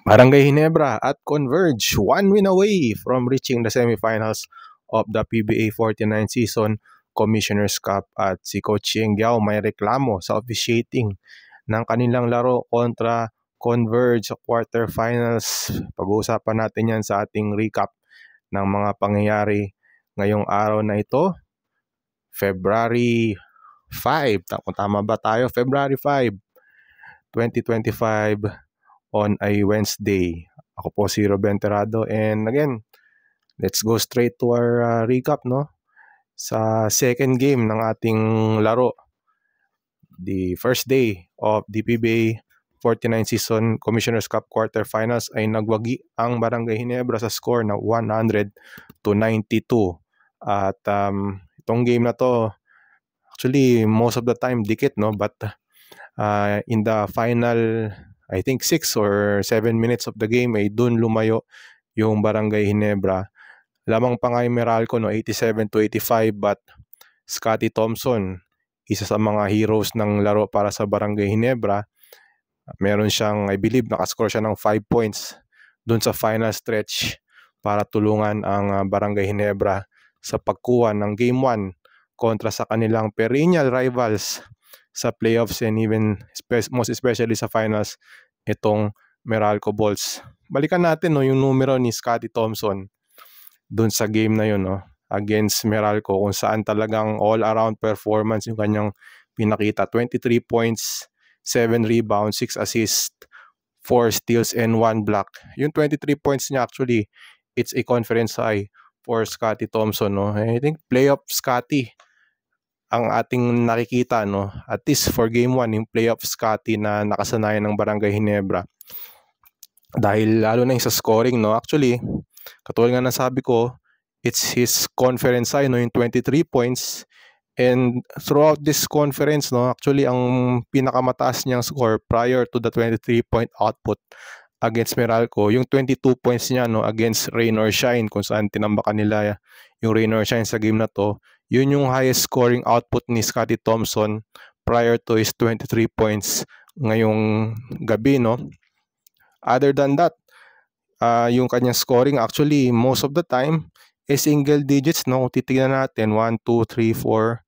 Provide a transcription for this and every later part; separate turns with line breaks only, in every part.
Barangay Ginebra at Converge, one win away from reaching the semifinals of the PBA 49 season Commissioner's Cup, at si Coach Yeng Giao may reklamo sa officiating ng kanilang laro kontra Converge sa quarterfinals. Pag-uusapan natin yan sa ating recap ng mga pangyayari ngayong araw na ito, February 5. Tama ba tayo? February 5, 2025 on a Wednesday. Ako po si Ruben Terrado, and again, let's go straight to our recap, no? Sa second game ng ating laro, the first day of the PBA 49 season Commissioner's Cup quarterfinals, ay nagwagi ang Barangay Ginebra sa score na 100-92. At itong game na to, actually most of the time dikit, no? But in the final, I think 6 or 7 minutes of the game, ay dun lumayo yung Barangay Ginebra. Lamang pa nga yung Meralco, no, 87-85, but Scotty Thompson, isa sa mga heroes ng laro para sa Barangay Ginebra, meron siyang, I believe, nakascore siya ng 5 points dun sa final stretch para tulungan ang Barangay Ginebra sa pagkuha ng Game 1 kontra sa kanilang perennial rivals sa playoffs, and even most especially sa finals, itong Meralco Bolts. Balikan natin, no, yung numero ni Scotty Thompson dun sa game na yun, no, against Meralco, kung saan talagang all-around performance yung kanyang pinakita. 23 points, 7 rebounds, 6 assists, 4 steals, and 1 block. Yung 23 points niya, actually, it's a conference high for Scotty Thompson, no. I think playoff Scotty ang ating nakikita, no, at least for game 1, yung playoff Scotty na nakasanayan ng Barangay Ginebra. Dahil lalo na yung sa scoring, no, actually, katulad nga ng sabi ko, it's his conference high, no, yung 23 points. And throughout this conference, no, actually, ang pinakamataas niyang score prior to the 23-point output against Meralco, yung 22 points niya, no, against Rain or Shine, kung saan tinambakan nila yung Rain or Shine sa game na to. Yun yung highest scoring output ni Scotty Thompson prior to his 23 points ngayong gabi, no. Other than that, yung kanyang scoring, actually, most of the time, is single digits, no. Kung titignan natin, 1, 2, 3, 4,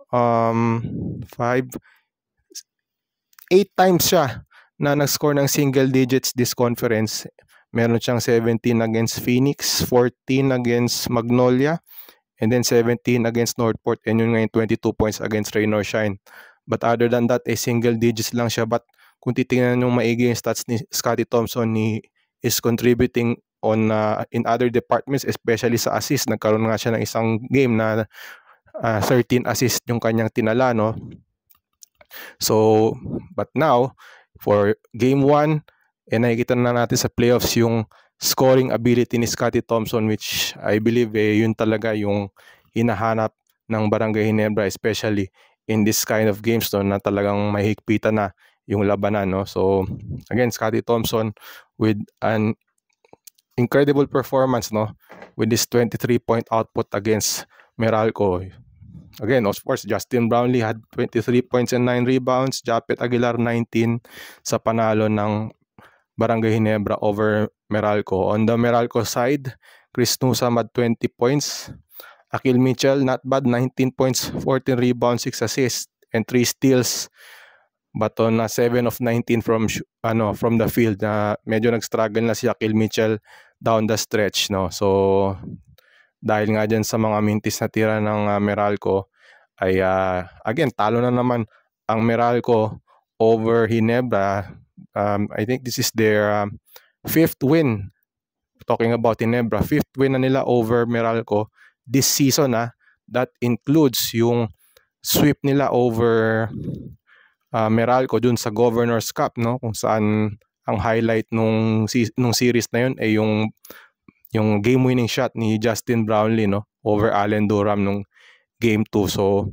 5, 8 times siya na nag-score ng single digits this conference. Meron siyang 17 against Phoenix, 14 against Magnolia, and then 17 against Northport, and yun ngayon 22 points against Rain or Shine. But other than that, single digits lang siya. But kung titingnan yung maigi yung stats ni Scotty Thompson, he is contributing on in other departments, especially sa assist. Nagkaroon nga siya ng isang game na 13 assist yung kanyang tinala, no. So, but now, for game 1, nakikita na natin sa playoffs yung scoring ability ni Scotty Thompson, which I believe yun talaga yung hinahanap ng Barangay Ginebra, especially in this kind of games, no, na talagang mahigpitan na yung labanan, no. So again, Scotty Thompson with an incredible performance, no, with this 23-point output against Meralco. Again, of course, Justin Brownlee had 23 points and 9 rebounds. Japet Aguilar 19 sa panalo ng Barangay Ginebra over Meralco. On the Meralco side, Chris Newsome had 20 points. Akil Mitchell, not bad, 19 points, 14 rebounds, 6 assists, and 3 steals. But on 7 of 19 from the field, medyo nag-struggle na si Akil Mitchell down the stretch, no. So dahil nga dyan sa mga mintis na tira ng Meralco, ay again, talo na naman ang Meralco over Ginebra. I think this is their 5th win. Talking about Ginebra, 5th win na nila over Meralco this season. That includes yung sweep nila over Meralco dun sa Governor's Cup, no, kung saan ang highlight nung series na yun ay yung game-winning shot ni Justin Brownlee, no, over Allen Durham nung game 2. So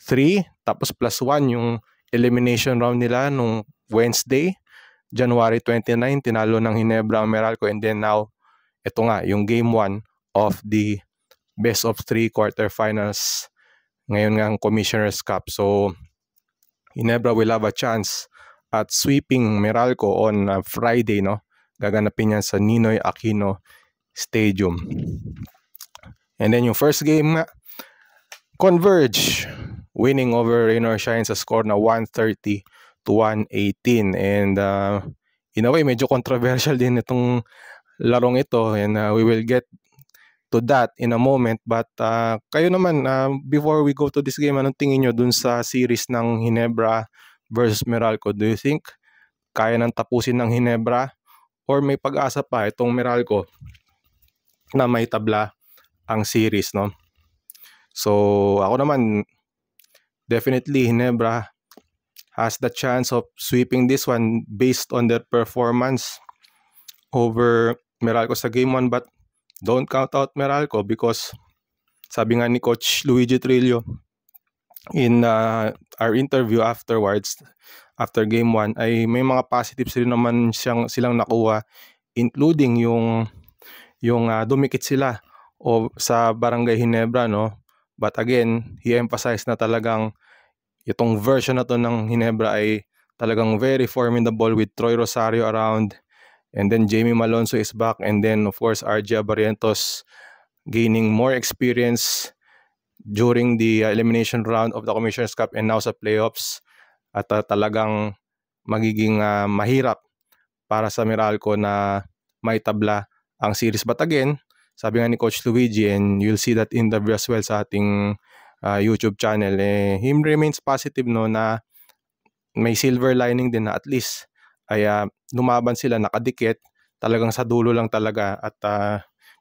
3 tapos plus 1 yung elimination round nila nung Wednesday, January 29, tinalo ng Ginebra ang Meralco, and then now ito nga yung game 1 of the best of 3 quarterfinals ngayon nga ang Commissioner's Cup. So Ginebra will have a chance at sweeping Meralco on Friday, no, gaganapin yan sa Ninoy Aquino Stadium. And then yung first game nga, Converge winning over Rain or Shine sa score na 130-118. And in a way, medyo controversial din itong larong ito, and we will get to that in a moment. But kayo naman, before we go to this game, anong tingin nyo dun sa series ng Ginebra versus Meralco? Do you think kaya nang tapusin ng Ginebra, or may pag-asa pa itong Meralco na may tabla ang series, no? So ako naman, definitely Ginebra has the chance of sweeping this one based on their performance over Meralco sa game 1. But don't count out Meralco, because sabi nga ni Coach Luigi Trillo in our interview afterwards, after game 1, ay may mga positives rin naman silang nakuha, including yung dumikit sila sa Barangay Ginebra, no? But again, he emphasized na talagang itong version na to ng Ginebra ay talagang very formidable with Troy Rosario around, and then Jamie Malonzo is back, and then of course RJ Barrientos gaining more experience during the elimination round of the Commissioner's Cup and now sa playoffs. At talagang magiging mahirap para sa Meralco na may tabla ang series. But again, sabi nga ni Coach Luigi, and you'll see that interview as well sa ating YouTube channel, him remains positive, no, na may silver lining din na at least ay lumaban sila, nakadikit, talagang sa dulo lang talaga, at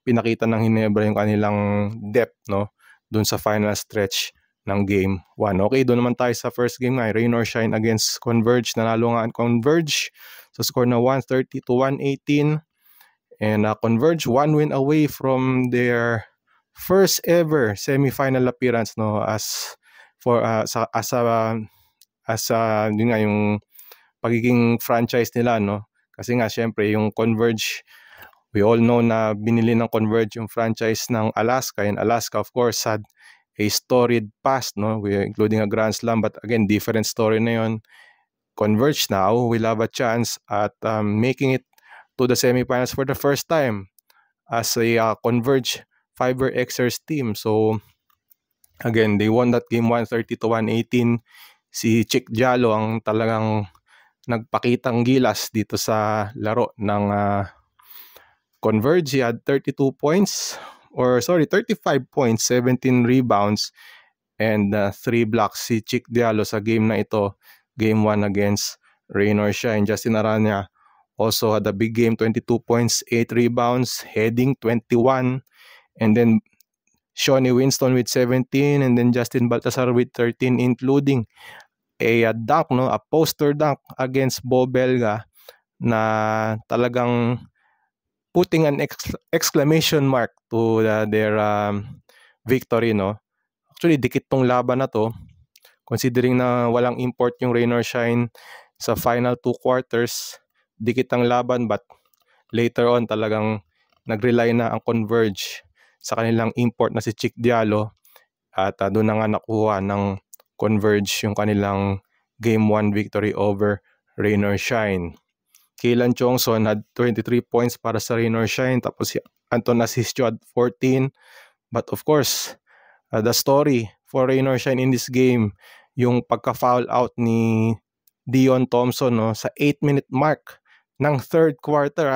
pinakita ng Ginebra yung kanilang depth, no, dun sa final stretch ng game 1. Okay, doon naman tayo sa first game nga, Rain or Shine against Converge. Nanalo nga ang Converge sa score na 130-118. And Converge one win away from their first ever semi-final appearance, no, as yun nga yung pagiging franchise nila, no. Kasi nga syempre yung Converge, we all know na binili ng Converge yung franchise ng Alaska, and Alaska of course had a storied past, no, including a Grand Slam. But again, different story na yun. Converge now will have a chance at making it to the semifinals for the first time as a Converge Fiber Xers team. So again, they won that game 130-118. Si Chick Diallo ang talagang nagpakitang gilas dito sa laro ng Converge. He had 35 points, 17 rebounds, and 3 blocks si Chick Diallo sa game na ito, game 1 against Rain or Shine. Justin Arana also had a big game, 22 points, 8 rebounds, heading 21, and then Shawnee Winston with 17, and then Justin Baltasar with 13, including a dunk, no, a poster dunk against Bo Belga na talagang putting an exclamation mark to their victory, no. Actually, dikit tong laban na to, considering na walang import yung Rain or Shine sa final 2 quarters. Dikit ang laban, but later on talagang nag-rely na ang Converge sa kanilang import na si Chick Diallo, at doon na nga nakuha ng Converge yung kanilang game 1 victory over Rain or Shine. Kaylan Chongson had 23 points para sa Rain or Shine, tapos si Anton Asisio had 14. But of course, the story for Rain or Shine in this game, yung pagka-foul out ni Dion Thompson, no, sa 8-minute mark ng third quarter,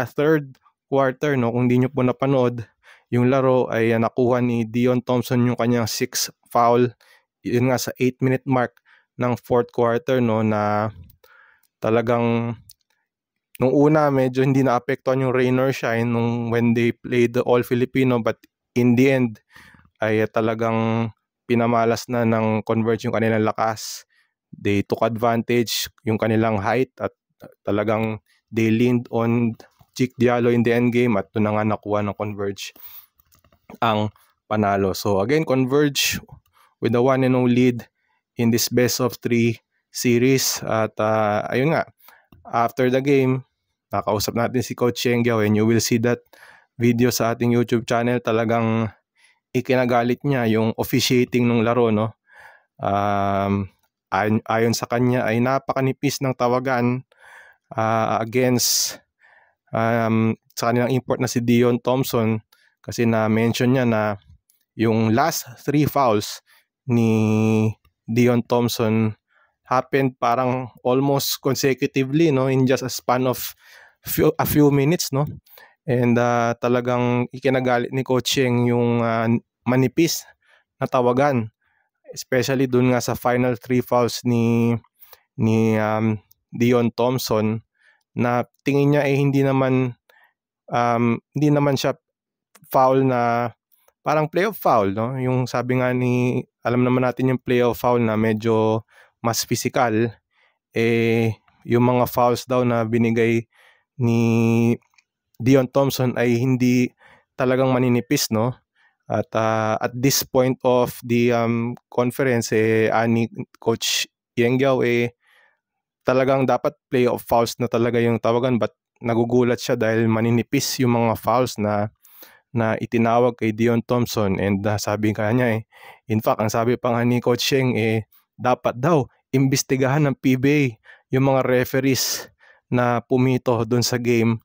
no. Kung di nyo po napanood yung laro, ay nakuha ni Dion Thompson yung kanyang 6th foul, yun nga sa 8-minute mark ng fourth quarter, no, na talagang nung una medyo hindi naapektuhan yung Rain or Shine when they played the All-Filipino, but in the end ay talagang pinamalas na ng Converge yung kanilang lakas. They took advantage yung kanilang height, at talagang they leaned on Chick Diallo in the end game, at doon na nga nakuha ng Converge ang panalo. So again, Converge with the 1-0 lead in this best of 3 series. At ayun nga, after the game, nakausap natin si Coach Shengyao, and you will see that video sa ating YouTube channel. Talagang ikinagalit niya yung officiating ng laro, no. Ayon sa kanya ay napakanipis ng tawagan against sa kanilang import na si Dion Thompson, kasi na-mention niya na yung last 3 fouls ni Dion Thompson happened parang almost consecutively, no, in just a span of a few minutes, no. And talagang ikinagalit ni Coach Yeng yung manipis na tawagan, especially dun nga sa final 3 fouls ni Dion Thompson, na tingin niya hindi naman siya foul na parang playoff foul, no? Yung sabi nga alam naman natin yung playoff foul na medyo mas physical, yung mga fouls daw na binigay ni Dion Thompson ay hindi talagang maninipis, no? At this point of the conference, ani Coach Yengyao, talagang dapat playoff fouls na talaga yung tawagan, but nagugulat siya dahil maninipis yung mga fouls na itinawag kay Dion Thompson. And sabi niya, in fact, ang sabi pa nga ni Coach Yeng, dapat daw imbestigahan ng PBA yung mga referees na pumito doon sa game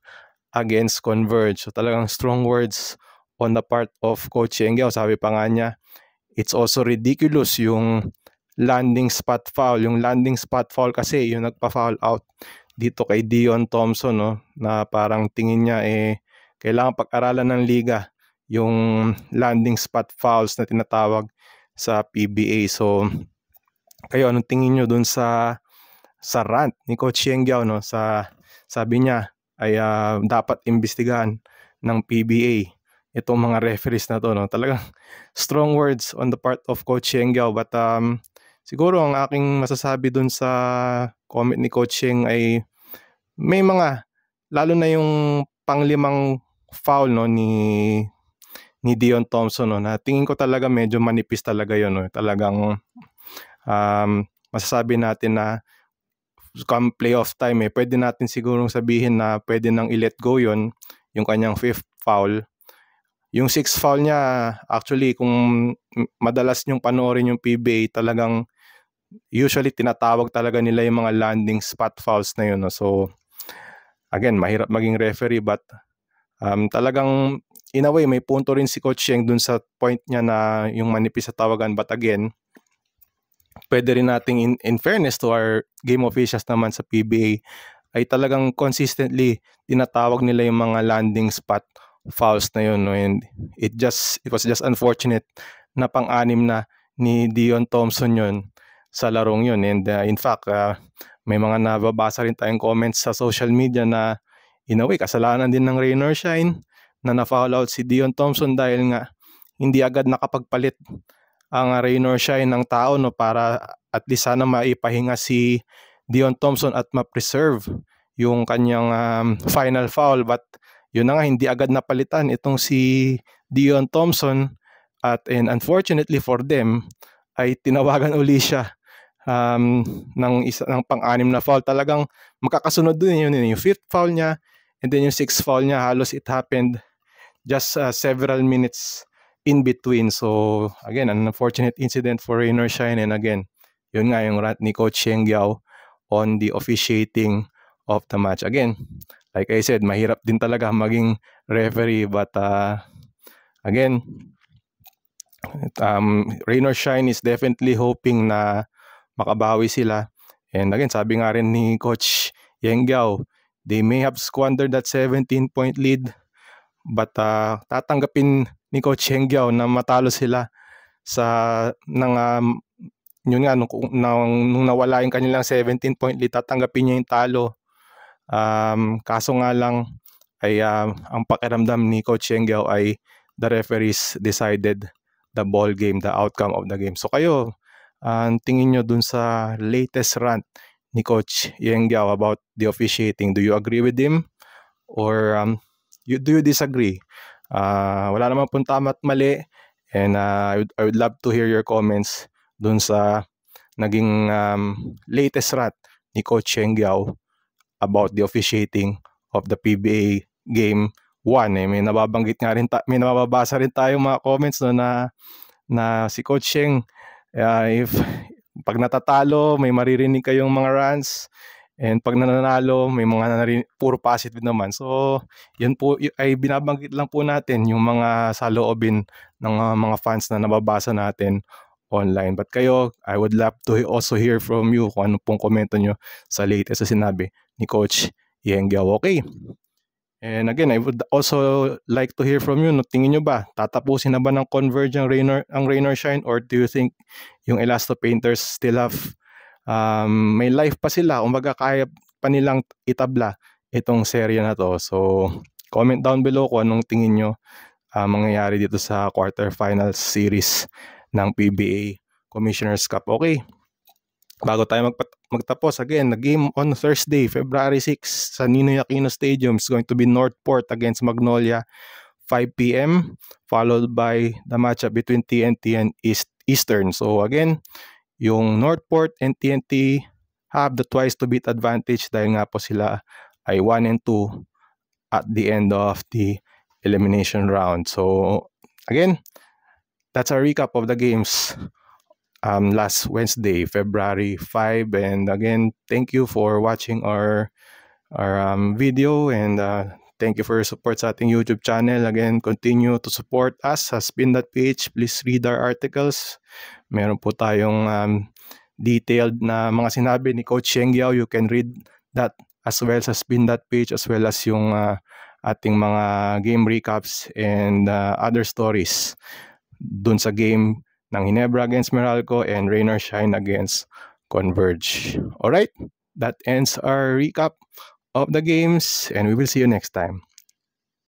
against Converge. So talagang strong words on the part of Coach Yengyao. Sabi pa nga niya, it's also ridiculous yung landing spot foul. Yung landing spot foul kasi yung nagpa-foul out dito kay Dion Thompson, no, na parang tingin niya kailangan pag-aralan ng liga yung landing spot fouls na tinatawag sa PBA. So kayo, anong tingin nyo dun sa rant ni Coach Yengyao, no? Sabi niya ay dapat imbestigahan ng PBA itong mga referees na to, no? Talagang strong words on the part of Coach Yengyao, but siguro ang aking masasabi dun sa comment ni Coach Yeng ay may mga, lalo na yung panglimang foul, no, ni Dion Thompson, no, na tingin ko talaga medyo manipis talaga yun, no? Talagang masasabi natin na come playoff time, pwede natin sigurong sabihin na pwede nang i-let go yon, yung kanyang 5th foul. Yung 6th foul niya, actually, kung madalas nyong panoorin yung PBA, talagang usually tinatawag talaga nila yung mga landing spot fouls na yun, no? So again, mahirap maging referee, but talagang in a way may punto rin si Coach Yeng dun sa point niya na yung manipis sa tawagan. But again, pwede rin nating in fairness to our game officials naman sa PBA, ay talagang consistently tinatawag nila yung mga landing spot fouls na yun, no? And it was just unfortunate na pang-anim na ni Dion Thompson yun sa larong yun. And in fact, may mga nababasa rin tayong comments sa social media na in a way kasalanan din ng rain or shine na na-foul out si Dion Thompson dahil nga hindi agad nakapagpalit ang rain or shine ng tao, no, para at least sana maipahinga si Dion Thompson at ma-preserve yung kanyang final foul. But yun na nga, hindi agad napalitan itong si Dion Thompson, and unfortunately for them ay tinawagan uli siya ng pang-anim na foul. Talagang magkakasunod din yun, yung 5th foul niya and then yung 6th foul niya. Halos it happened just several minutes in between. So again, an unfortunate incident for rain or shine. And again, yun nga yung rant ni Coach Yengyao on the officiating of the match. Again, like I said, mahirap din talaga maging referee, but again, rain or shine is definitely hoping na makabawi sila. And again, sabi nga rin ni Coach Yengyao, they may have squandered that 17-point lead, but tatanggapin ni Coach Yengyao na matalo sila yun nga, nung nawala yung kanilang 17-point lead, tatanggapin niya yung talo. Kaso nga lang ay ang pakiramdam ni Coach Yengyao ay the referees decided the ball game, the outcome of the game. So kayo, tingin nyo dun sa latest rant ni Coach Yengyao about the officiating, do you agree with him or do you disagree? Wala naman pong tama at mali, and I would love to hear your comments dun sa naging latest rant ni Coach Yengyao about the officiating of the PBA Game 1. May nababanggit nga rin, may nababasa rin tayong mga comments, no, na si Coach Yeng, if pag natatalo, may maririnig kayong mga rants, And pag nananalo, may mga puro positive naman. So, yan po ay binabanggit lang po natin yung mga saloobin ng mga fans na nababasa natin online. But kayo, I would love to also hear from you kung ano pong komento nyo sa latest na sinabi ni Coach Yengyao. Okay. And again, I would also like to hear from you. No, tingin nyo ba, tatapusin na ba ng Converge ang Rain or Shine, or do you think yung Elasto Painters still have may life pa sila, umaga kaya pa nilang itabla itong serye na to? So, comment down below kung anong tingin nyo mangyayari dito sa quarterfinals series ng PBA Commissioner's Cup. Okay. Bago tayo magtapos, again, the game on Thursday, February 6 sa Ninoy Aquino Stadium is going to be Northport against Magnolia, 5 p.m. followed by the matchup between TNT and Eastern. So again, yung Northport and TNT have the twice to beat advantage dahil nga po sila ay 1 and 2 at the end of the elimination round. So again, that's a recap of the games last Wednesday, February 5. And again, thank you for watching our video, and thank you for your support sa ating YouTube channel. Again, continue to support us sa Spin.ph. Please read our articles. Meron po tayong detailed na mga sinabi ni Coach Yengyao. You can read that as well sa Spin.ph, as well as yung ating mga game recaps and other stories dun sa game ng Ginebra against Meralco and Rain or Shine against Converge. Alright, that ends our recap of the games, and we will see you next time.